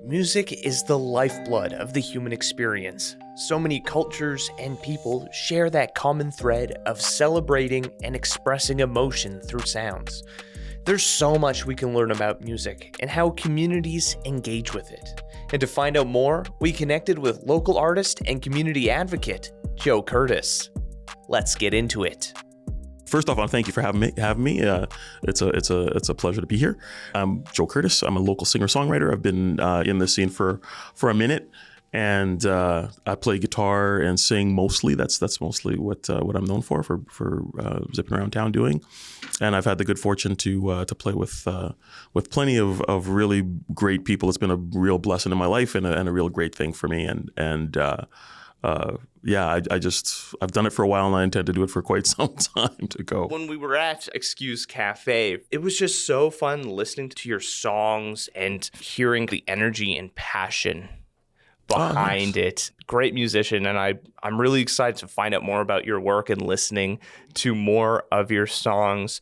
Music is the lifeblood of the human experience. So many cultures and people share that common thread of celebrating and expressing emotion through sounds. There's so much we can learn about music and how communities engage with it. And to find out more, we connected with local artist and community advocate, Joe Curtis. Let's get into it. First off, thank you for having me. It's a pleasure to be here. I'm Joe Curtis. I'm a local singer-songwriter. I've been in this scene for a minute, and I play guitar and sing mostly. That's mostly what I'm known for zipping around town doing. And I've had the good fortune to play with plenty of really great people. It's been a real blessing in my life and a real great thing for me. I've done it for a while, and I intend to do it for quite some time to go. When we were at Excuse Cafe, it was just so fun listening to your songs and hearing the energy and passion behind it. Great musician, and I'm really excited to find out more about your work and listening to more of your songs.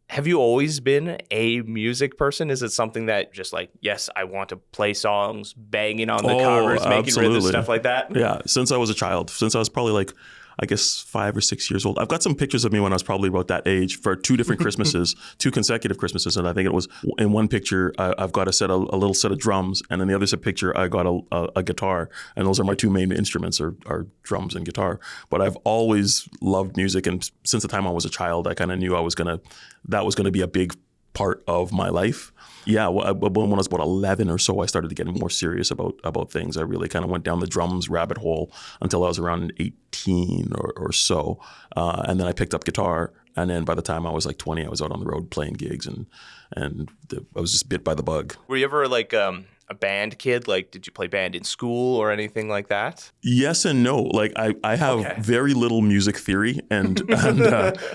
Have you always been a music person? Is it something that just like, yes, I want to play songs, banging on the covers, making rhythms, stuff like that? Yeah, since I was a child, since I was probably like, I guess 5 or 6 years old. I've got some pictures of me when I was probably about that age for 2 different Christmases, 2 consecutive Christmases. And I think it was in one picture, I've got a little set of drums. And in the other picture, I got a guitar. And those are my 2 main instruments are drums and guitar. But I've always loved music. And since the time I was a child, I kind of knew that was going to be a big part of my life. Yeah, when I was about 11 or so, I started to get more serious about things. I really kind of went down the drums rabbit hole until I was around 18 or so. And then I picked up guitar. And then by the time I was like 20, I was out on the road playing gigs and I was just bit by the bug. Were you ever like a band kid? Like, did you play band in school or anything like that? Yes and no. Like I have very little music theory and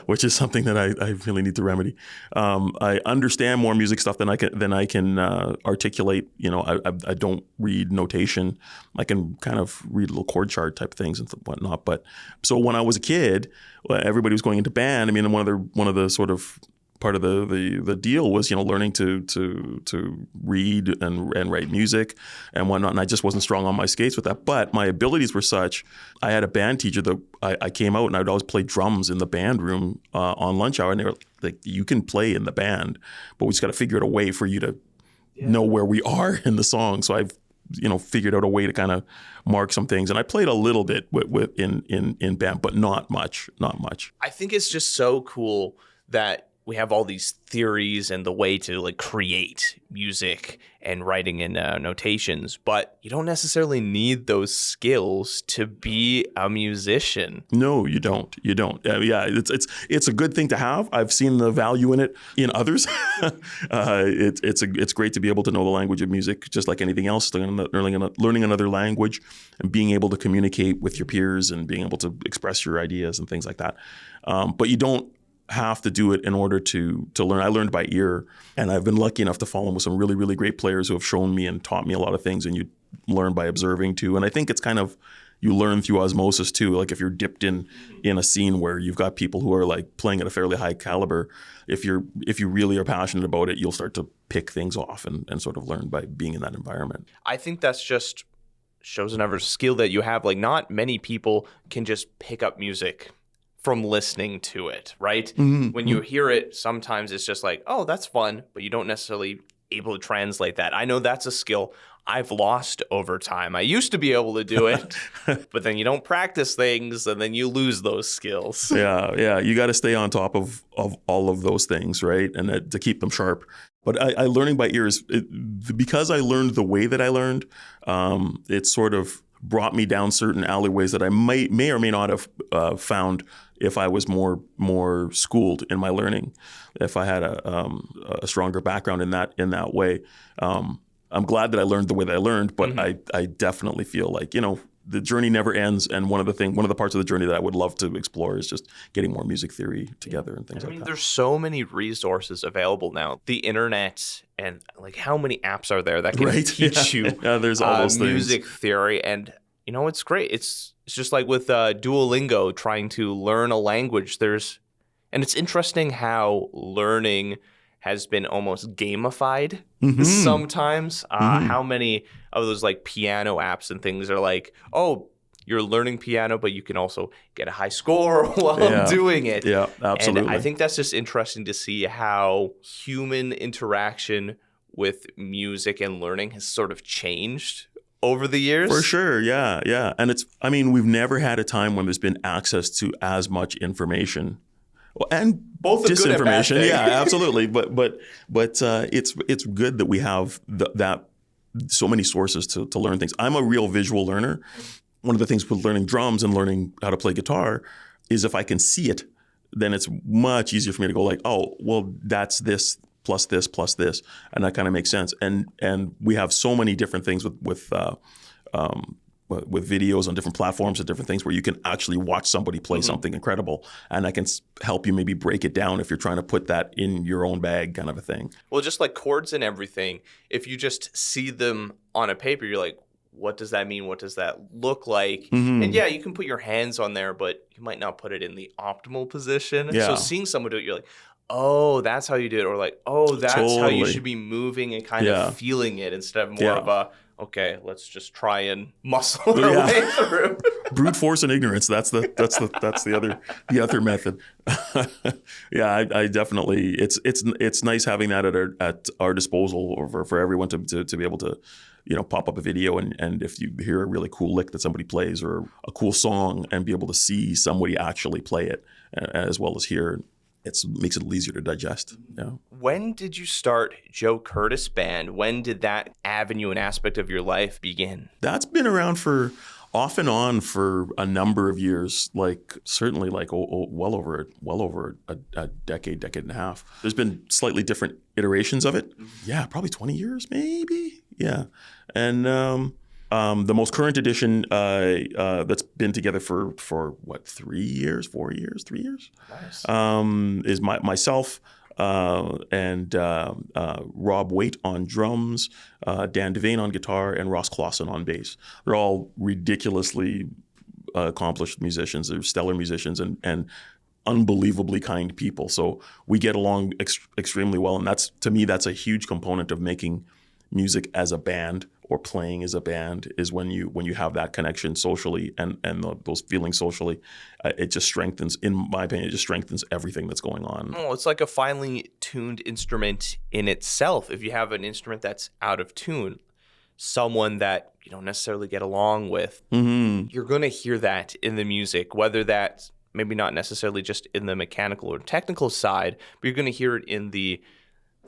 which is something that I really need to remedy. I understand more music stuff than I can articulate. You know, I don't read notation. I can kind of read little chord chart type things and whatnot. But so when I was a kid, everybody was going into band. I mean, one of the sort of part of the deal was, learning to read and write music and whatnot. And I just wasn't strong on my skates with that. But my abilities were such. I had a band teacher that I came out and I'd always play drums in the band room on lunch hour. And they were like, you can play in the band, but we just got to figure out a way for you to know where we are in the song. So I've figured out a way to kind of mark some things. And I played a little bit in band, but not much. I think it's just so cool that we have all these theories and the way to like create music and writing in notations, but you don't necessarily need those skills to be a musician. No, you don't. It's a good thing to have. I've seen the value in it in others. It's great to be able to know the language of music, just like anything else. Learning another language and being able to communicate with your peers and being able to express your ideas and things like that. But you don't have to do it in order to learn. I learned by ear, and I've been lucky enough to fall in with some really, really great players who have shown me and taught me a lot of things, and you learn by observing too. And I think it's kind of, you learn through osmosis too. Like if you're dipped in a scene where you've got people who are like playing at a fairly high caliber, if you really are passionate about it, you'll start to pick things off and sort of learn by being in that environment. I think that's just shows another skill that you have. Like not many people can just pick up music from listening to it, right? Mm-hmm. When you hear it, sometimes it's just like, oh, that's fun, but you don't necessarily able to translate that. I know that's a skill I've lost over time. I used to be able to do it, but then you don't practice things and then you lose those skills. Yeah. You got to stay on top of all of those things, right? And to keep them sharp. But I learning by ear because I learned the way that I learned, it sort of brought me down certain alleyways that I may or may not have found if I was more schooled in my learning, if I had a stronger background in that way. I'm glad that I learned the way that I learned, but mm-hmm. I definitely feel like, the journey never ends. And one of the parts of the journey that I would love to explore is just getting more music theory together and things like that. There's so many resources available now. The internet and like how many apps are there that can teach you there's all those music theory. And, it's great. It's just like with Duolingo trying to learn a language. And it's interesting how learning has been almost gamified sometimes. How many of those like piano apps and things are like, oh, you're learning piano, but you can also get a high score while doing it. Yeah, absolutely. And I think that's just interesting to see how human interaction with music and learning has sort of changed over the years. For sure, yeah. And we've never had a time when there's been access to as much information. And both the good and bad disinformation, thing. yeah, absolutely. But it's good that we have that so many sources to learn things. I'm a real visual learner. One of the things with learning drums and learning how to play guitar is if I can see it, then it's much easier for me to go like, oh, well, that's this plus this plus this, and that kind of makes sense. And we have so many different things with videos on different platforms and different things where you can actually watch somebody play something incredible, and I can help you maybe break it down if you're trying to put that in your own bag, kind of a thing. Well, just like chords and everything, if you just see them on a paper, you're like, what does that mean? What does that look like? And yeah, you can put your hands on there, but you might not put it in the optimal position. Yeah. So seeing someone do it, you're like, oh, that's how you do it. Or like, oh, that's how you should be moving and kind of feeling it instead of more of a, okay, let's just try and muscle our way through. Brute force and ignorance. That's the other method. I definitely. It's nice having that at our disposal for everyone to be able to, pop up a video and if you hear a really cool lick that somebody plays or a cool song and be able to see somebody actually play it as well as hear. It makes it easier to digest. Yeah. When did you start Joe Curtis Band? When did that avenue and aspect of your life begin? That's been around for off and on for a number of years, like certainly like well over a decade and a half. There's been slightly different iterations of it. Yeah, probably 20 years maybe. Yeah. And the most current edition that's been together for what, 3 years, 4 years, 3 years? Nice. Is myself and Rob Waite on drums, Dan Devane on guitar, and Ross Clausen on bass. They're all ridiculously accomplished musicians. They're stellar musicians and unbelievably kind people. So we get along extremely well, and to me that's a huge component of making music as a band or playing as a band is when you have that connection socially and those feelings socially. It just strengthens, in my opinion, everything that's going on. Oh, it's like a finely tuned instrument in itself. If you have an instrument that's out of tune, someone that you don't necessarily get along with, you're going to hear that in the music, whether that's maybe not necessarily just in the mechanical or technical side, but you're going to hear it in the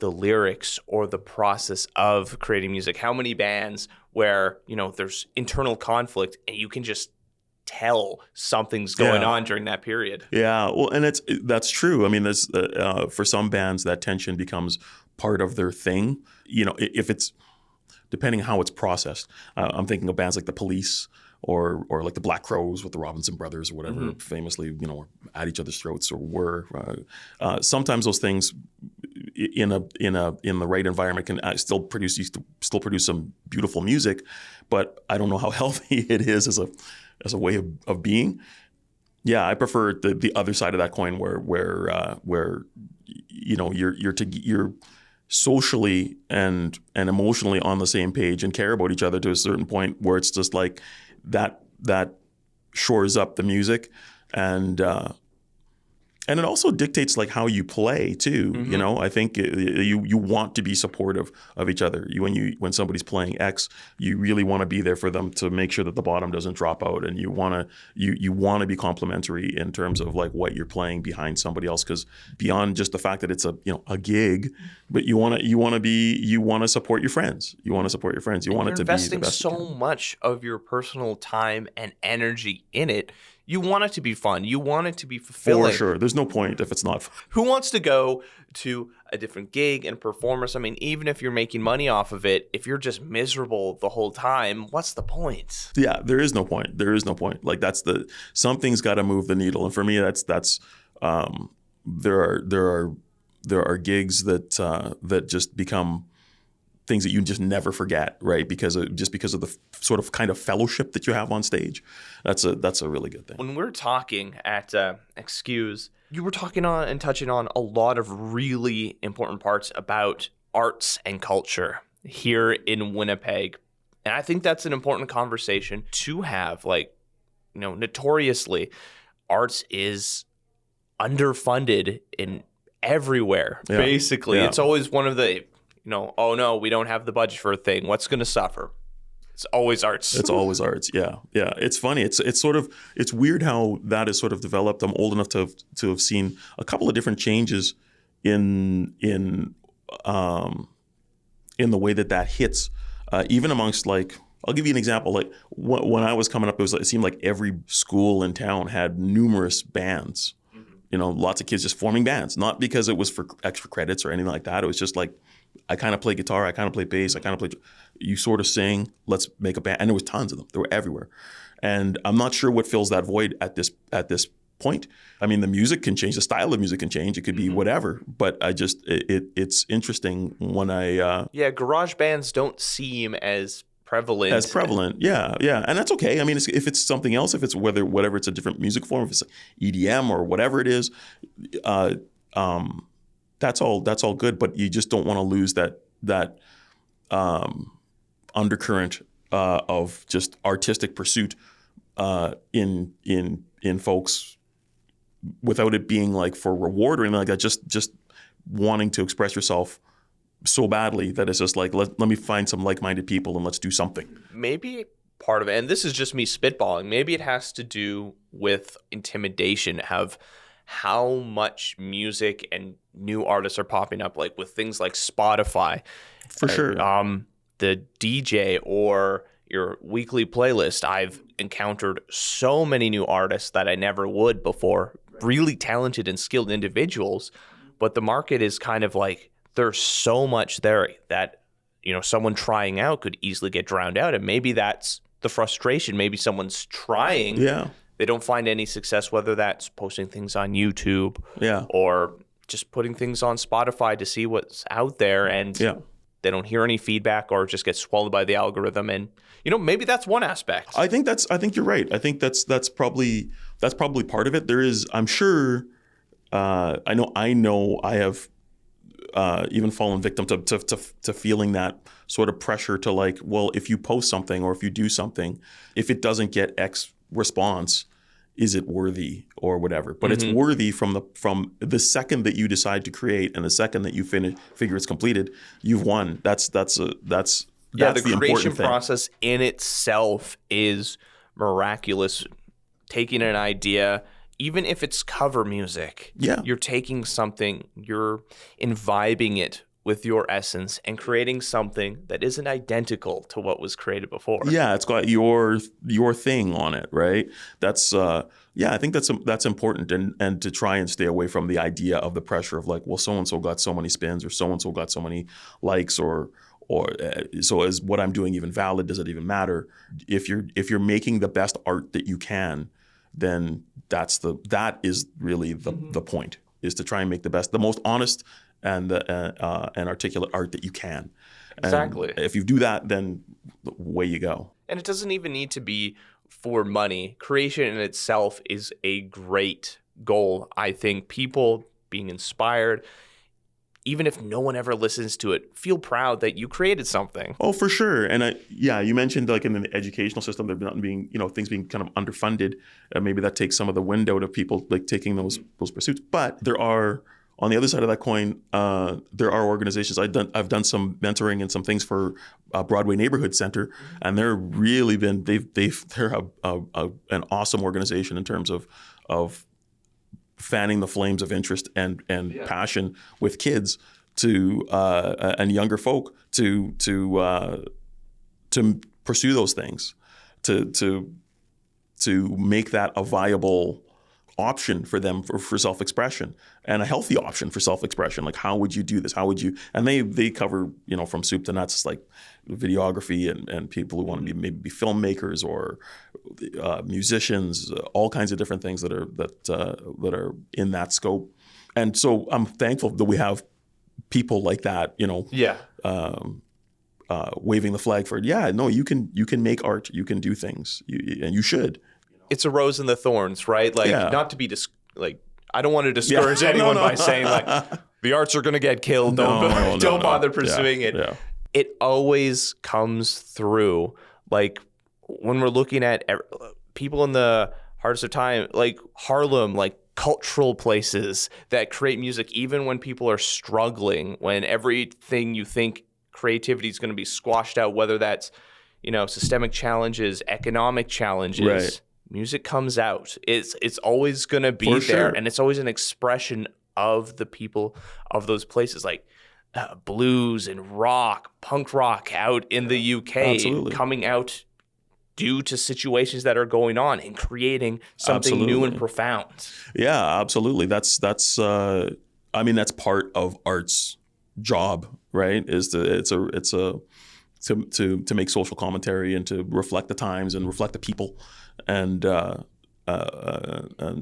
lyrics or the process of creating music. How many bands where, there's internal conflict and you can just tell something's going on during that period. Yeah, well, and that's true. I mean, there's for some bands that tension becomes part of their thing. If it's depending how it's processed. I'm thinking of bands like the Police or like the Black Crowes with the Robinson Brothers or whatever, famously, were at each other's throats or were. Sometimes those things in the right environment can still produce some beautiful music, but I don't know how healthy it is as a way of being. Yeah, I prefer the other side of that coin where you're socially and emotionally on the same page and care about each other to a certain point where it's just like that shores up the music and it also dictates like how you play too. I think you want to be supportive of each other. When somebody's playing X, you really want to be there for them to make sure that the bottom doesn't drop out, and you want to be complimentary in terms of like what you're playing behind somebody else, because beyond just the fact that it's a gig, but you want to support your friends. You want to support your friends. You want it to be the best. You're investing so much of your personal time and energy in it. You want it to be fun. You want it to be fulfilling. For sure. There's no point if it's not fun. Who wants to go to a different gig and perform or something, even if you're making money off of it, if you're just miserable the whole time, what's the point? Yeah, there is no point. Like something's got to move the needle. And for me, there are gigs that just become things that you just never forget, right? Because of the sort of kind of fellowship that you have on stage. That's a really good thing. When we're talking at Excuse, you were talking on and touching on a lot of really important parts about arts and culture here in Winnipeg. And I think that's an important conversation to have. Like, notoriously, arts is underfunded in everywhere, basically. Yeah. It's always one of the, oh no, we don't have the budget for a thing. What's going to suffer? It's always arts. It's always arts. Yeah. Yeah. It's funny. It's weird how that has sort of developed. I'm old enough to have seen a couple of different changes in the way that hits, even amongst, like, I'll give you an example. Like when I was coming up, it seemed like every school in town had numerous bands. Lots of kids just forming bands, not because it was for extra credits or anything like that. It was just like, I kind of play guitar, I kind of play bass, I kind of play. You sort of sing, let's make a band, and there was tons of them. They were everywhere, and I'm not sure what fills that void at this point. I mean, the music can change, the style of music can change. It could be whatever, but it's interesting when garage bands don't seem as prevalent. Yeah, and that's okay. I mean, if it's something else, if it's whatever it's a different music form, if it's EDM or whatever it is, that's all good. But you just don't want to lose that undercurrent of just artistic pursuit in folks, without it being like for reward or anything like that. Just wanting to express yourself so badly that it's just like, let me find some like-minded people and let's do something. Maybe part of it, and this is just me spitballing, maybe it has to do with intimidation of how much music and new artists are popping up, like with things like Spotify. For sure. The DJ or your weekly playlist. I've encountered so many new artists that I never would before, really talented and skilled individuals, but the market is kind of like, there's so much there that, someone trying out could easily get drowned out. And maybe that's the frustration. Maybe someone's trying. Yeah. They don't find any success, whether that's posting things on YouTube or just putting things on Spotify to see what's out there. And they don't hear any feedback or just get swallowed by the algorithm. And, maybe that's one aspect. I think you're right. I think that's probably part of it. There is, I'm sure, I know I have even fallen victim to feeling that sort of pressure to, like, well, if you post something or if you do something, if it doesn't get X response, is it worthy or whatever? But it's worthy from the second that you decide to create and the second that you figure it's completed, you've won. That's the creation process in itself is miraculous. Taking an idea, even if it's cover music, you're taking something, you're imbibing it with your essence and creating something that isn't identical to what was created before. Yeah, it's got your thing on it, right? That's I think that's important, and to try and stay away from the idea of the pressure of, like, well, so and so got so many spins or so and so got so many likes or so is what I'm doing even valid? Does it even matter? If you're making the best art that you can, then that is really the point, is to try and make the most honest and articulate art that you can. Exactly. And if you do that, then away you go. And it doesn't even need to be for money. Creation in itself is a great goal. I think people being inspired, even if no one ever listens to it, feel proud that you created something. Oh, for sure. And you mentioned, like, in the educational system, there not being, things being kind of underfunded. Maybe that takes some of the wind out of people, like, taking those pursuits. But there are, on the other side of that coin, there are organizations. I've done some mentoring and some things for Broadway Neighborhood Center, and they're really been they're an awesome organization in terms of fanning the flames of interest and passion with kids and younger folk to pursue those things, to make that a viable option for them for self-expression, and a healthy option for self-expression. Like, how would you do this? How would you? And they cover, from soup to nuts, like videography and people who want to be filmmakers or musicians, all kinds of different things that are in that scope. And so I'm thankful that we have people like that, waving the flag for it. Yeah, no, you can make art, you can do things, and you should. It's a rose and the thorns, right? Like, Yeah. not to be I don't want to discourage anyone by saying like the arts are going to get killed. Don't bother pursuing it. Yeah. It always comes through. Like when we're looking at people in the hardest of time, like Harlem, like cultural places that create music, even when people are struggling, when everything you think creativity is going to be squashed out, whether that's, systemic challenges, economic challenges. Right. Music comes out. It's always going to be For there. sure. And it's always an expression of the people of those places, like blues and rock, punk rock out in the UK. Absolutely. Coming out due to situations that are going on and creating something new and profound. Yeah, absolutely. That's part of art's job, right? Is to make social commentary and to reflect the times and reflect the people and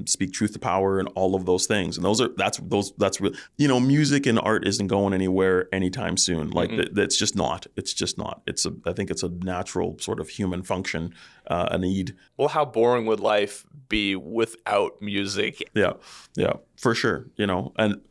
speak truth to power and all of those things. And that's real. Music and art isn't going anywhere anytime soon. Like that's just not. It's just not. I think it's a natural sort of human function, a need. Well, how boring would life be without music? Yeah, for sure. And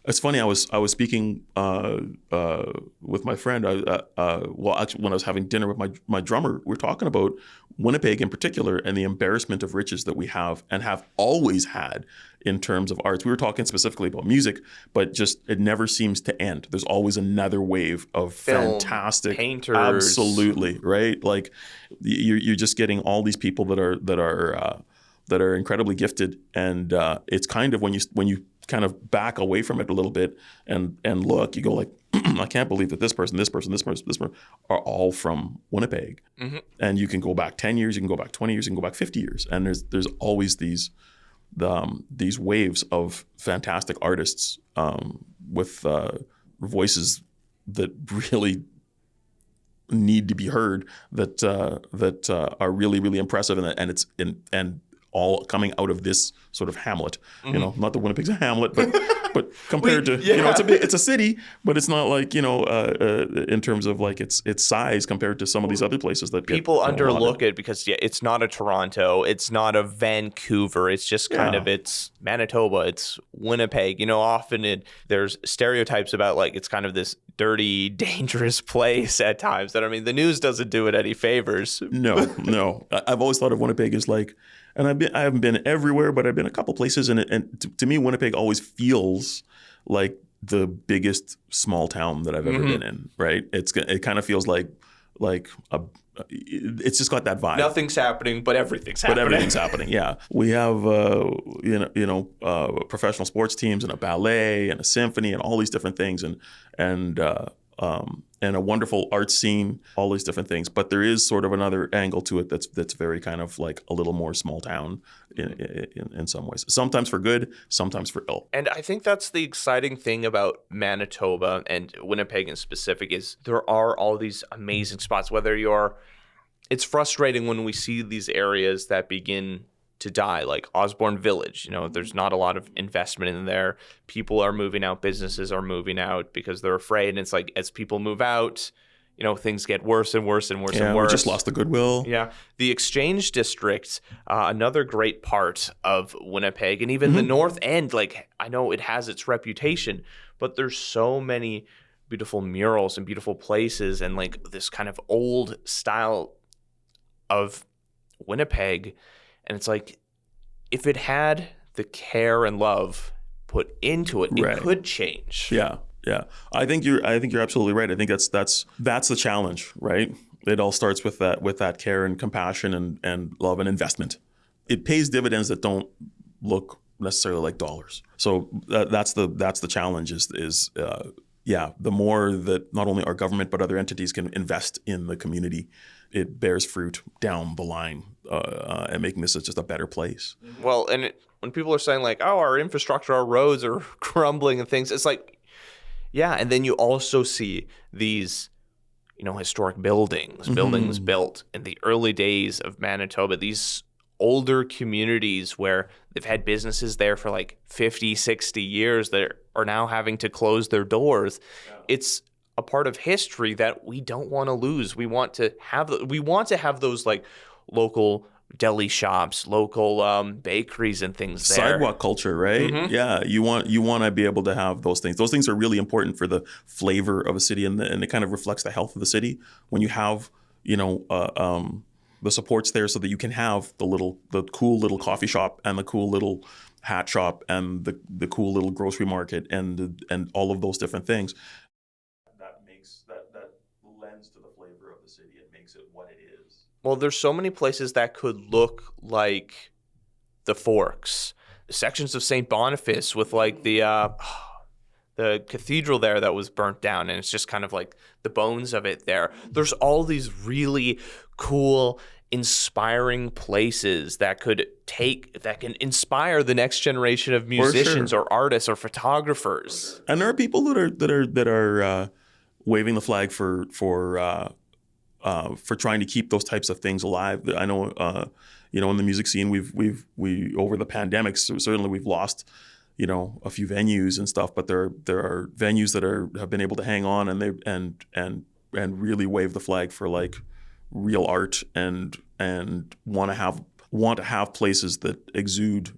it's funny. I was speaking with my friend. Actually, when I was having dinner with my drummer, we were talking about Winnipeg in particular and the embarrassment of riches that we have and have always had in terms of arts. We were talking specifically about music, but just it never seems to end. There's always another wave of film, fantastic painters. Absolutely, right? Like you're just getting all these people that are incredibly gifted, and it's kind of when you kind of back away from it a little bit and look, you go like, I can't believe that this person are all from Winnipeg. Mm-hmm. And you can go back 10 years, you can go back 20 years, you can go back 50 years. And there's always these waves of fantastic artists with voices that really need to be heard, that are really, really impressive, and all coming out of this sort of hamlet. Mm-hmm. Not that Winnipeg's a hamlet, but compared to it's a city, but it's not like in terms of like its size compared to some of these other places that people underlook it because it's not a Toronto, it's not a Vancouver, it's just kind of it's Manitoba, it's Winnipeg. Often there's stereotypes about like it's kind of this dirty, dangerous place at times. That the news doesn't do it any favors. No. I've always thought of Winnipeg as like. And I haven't been everywhere, but I've been a couple places, and to me, Winnipeg always feels like the biggest small town that I've ever been in. Right? It kind of feels like it's just got that vibe. Nothing's happening, but everything's happening. Yeah, we have professional sports teams and a ballet and a symphony and all these different things, and a wonderful art scene, all these different things. But there is sort of another angle to it that's very kind of like a little more small town in some ways. Sometimes for good, sometimes for ill. And I think that's the exciting thing about Manitoba and Winnipeg in specific is there are all these amazing spots. It's frustrating when we see these areas that begin to die, like Osborne Village. There's not a lot of investment in there. People are moving out, businesses are moving out because they're afraid. And it's like as people move out, things get worse and worse and worse and worse. We just lost the goodwill. Yeah. The Exchange District, another great part of Winnipeg, and even the North End, like I know it has its reputation, but there's so many beautiful murals and beautiful places and like this kind of old style of Winnipeg. And it's like, if it had the care and love put into it, it could change. Yeah. I think you're absolutely right. I think that's the challenge, right? It all starts with that care and compassion and love and investment. It pays dividends that don't look necessarily like dollars. So that's the challenge. The more that not only our government but other entities can invest in the community, it bears fruit down the line, and making this just a better place. Well, and when people are saying like, "Oh, our infrastructure, our roads are crumbling and things," it's like, yeah. And then you also see these, historic buildings built in the early days of Manitoba. These older communities where they've had businesses there for like 50, 60 years that are now having to close their doors. Yeah. It's a part of history that we don't want to lose. We want to have those like local deli shops, local bakeries and things there. Sidewalk culture, right? Mm-hmm. Yeah, you want to be able to have those things. Those things are really important for the flavor of a city, and it kind of reflects the health of the city when you have, the supports there, so that you can have the cool little coffee shop and the cool little hat shop and the cool little grocery market and all of those different things. That makes that lends to the flavor of the city. It makes it what it is. Well, there's so many places that could look like the Forks, sections of St. Boniface with like the cathedral there that was burnt down, and it's just kind of like the bones of it there. There's all these really cool, inspiring places that can inspire the next generation of musicians or artists or photographers. And there are people that are waving the flag for trying to keep those types of things alive. I know, in the music scene, we over the pandemic, certainly we've lost, a few venues and stuff, but there are venues that have been able to hang on and really wave the flag for like real art and want to have places that exude,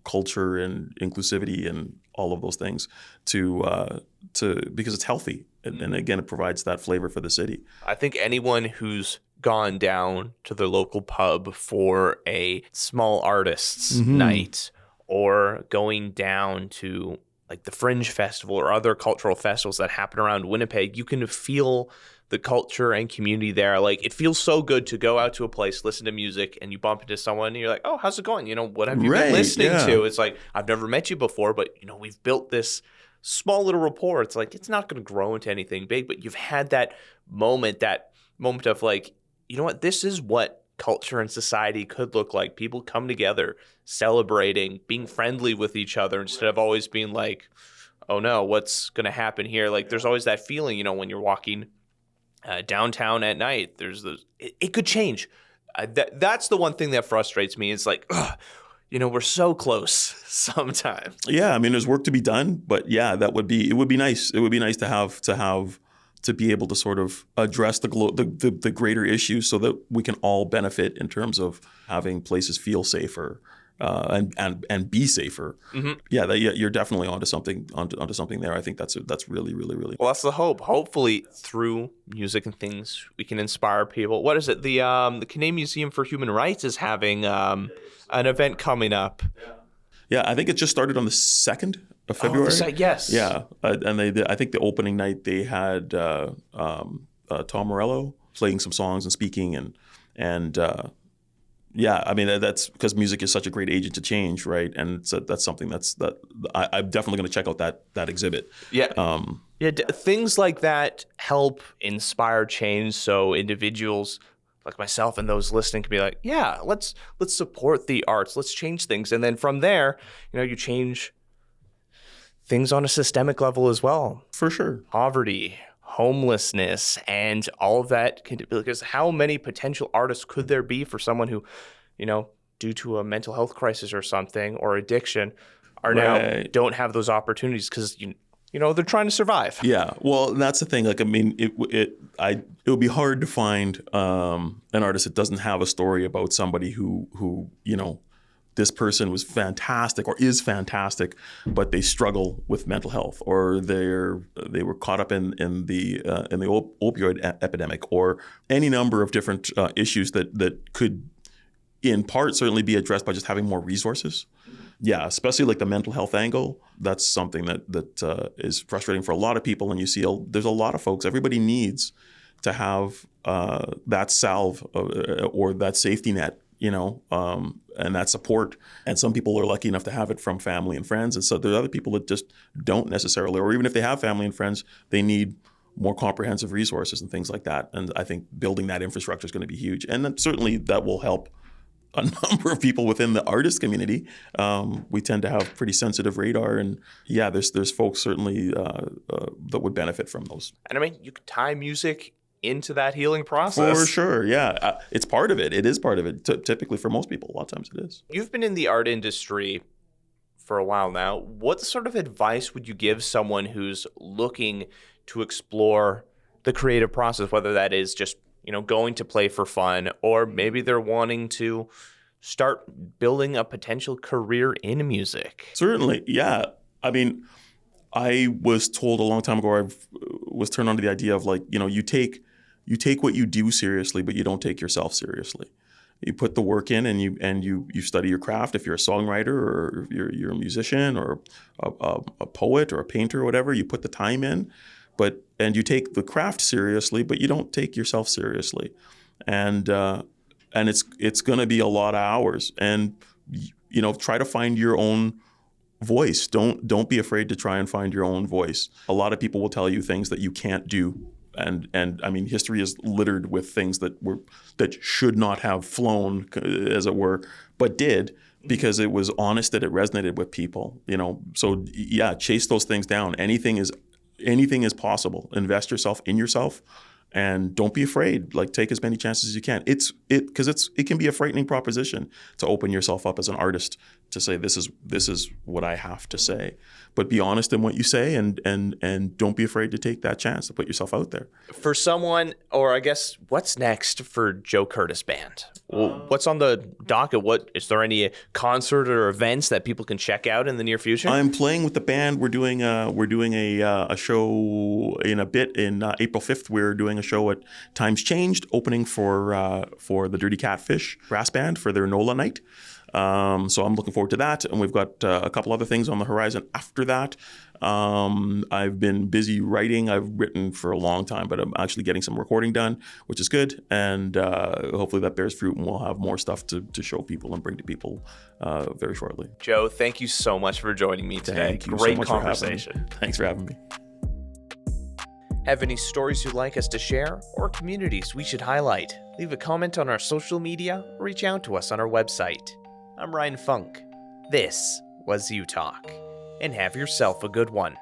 culture and inclusivity and all of those things because it's healthy. And again, it provides that flavor for the city. I think anyone who's gone down to the local pub for a small artists night, or going down to like the Fringe Festival or other cultural festivals that happen around Winnipeg, you can feel the culture and community there. Like, it feels so good to go out to a place, listen to music, and you bump into someone and you're like, oh, how's it going? What have you been listening to? It's like, I've never met you before, but we've built this small little rapport. It's like, it's not going to grow into anything big, but you've had that moment of like, you know what, this is what culture and society could look like. People come together, celebrating, being friendly with each other instead of always being like, oh no, what's going to happen here? Like, there's always that feeling, when you're walking downtown at night, it could change. That's the one thing that frustrates me. It's like, we're so close sometimes. Yeah, I mean, there's work to be done, but yeah, it would be nice. It would be nice to be able to sort of address the greater issues so that we can all benefit in terms of having places feel safer and be safer. Mm-hmm. Yeah, you're definitely onto something there. I think that's really, really, really. Well, that's the hope. Hopefully, through music and things, we can inspire people. What is it? The Canadian Museum for Human Rights is having an event coming up. Yeah, I think it just started on the 2nd of February. Yes. Yeah, and I think the opening night they had Tom Morello playing some songs and speaking and yeah, I mean, that's because music is such a great agent to change, right? And so that's something I'm definitely going to check out that exhibit. Yeah. Things like that help inspire change, so individuals like myself and those listening can be like, yeah, let's support the arts, let's change things. And then from there, you change things on a systemic level as well. For sure. Poverty, homelessness, and all of that, because how many potential artists could there be for someone who, due to a mental health crisis or something or addiction, are now don't have those opportunities because they're trying to survive. Yeah, well, that's the thing. Like, I mean, it would be hard to find an artist that doesn't have a story about somebody who this person was fantastic or is fantastic, but they struggle with mental health, or they were caught up in the opioid epidemic, or any number of different issues that could, in part, certainly be addressed by just having more resources. Yeah, especially like the mental health angle. That's something that is frustrating for a lot of people. And you see, there's a lot of folks. Everybody needs to have that salve or that safety net, and that support. And some people are lucky enough to have it from family and friends. And so there's other people that just don't necessarily, or even if they have family and friends, they need more comprehensive resources and things like that. And I think building that infrastructure is going to be huge. And then certainly that will help a number of people within the artist community. We tend to have pretty sensitive radar, and yeah, there's folks certainly that would benefit from those. And I mean, you could tie music into that healing process. For sure, yeah. It's part of it. It is part of it. Typically for most people, a lot of times it is. You've been in the art industry for a while now. What sort of advice would you give someone who's looking to explore the creative process, whether that is just, going to play for fun, or maybe they're wanting to start building a potential career in music. Certainly, yeah. I mean, I was told a long time ago, I was turned on to the idea of you take what you do seriously, but you don't take yourself seriously. You put the work in, and you study your craft. If you're a songwriter, or if you're a musician, or a poet, or a painter, or whatever, you put the time in, and you take the craft seriously, but you don't take yourself seriously, and it's going to be a lot of hours, and try to find your own voice. Don't be afraid to try and find your own voice. A lot of people will tell you things that you can't do. And I mean, history is littered with things that should not have flown, as it were, but did, because it was honest, that it resonated with people. So yeah, chase those things down. Anything is possible. Invest yourself in yourself, and don't be afraid. Take as many chances as you can. Because it can be a frightening proposition to open yourself up as an artist, to say this is what I have to say. But be honest in what you say, and don't be afraid to take that chance to put yourself out there. For someone, or I guess, what's next for Joe Curtis Band? What's on the docket? Is there any concert or events that people can check out in the near future? I'm playing with the band. We're doing a show in a bit in April 5th. We're doing a show at Times Changed, opening for the Dirty Catfish brass band for their NOLA night. So I'm looking forward to that. And we've got a couple other things on the horizon after that. I've been busy writing. I've written for a long time, but I'm actually getting some recording done, which is good. And hopefully that bears fruit, and we'll have more stuff to show people and bring to people very shortly. Joe, thank you so much for joining me today. Thank you Great so much conversation. Thanks for having me. Have any stories you'd like us to share, or communities we should highlight? Leave a comment on our social media, or reach out to us on our website. I'm Ryan Funk. This was You Talk, and have yourself a good one.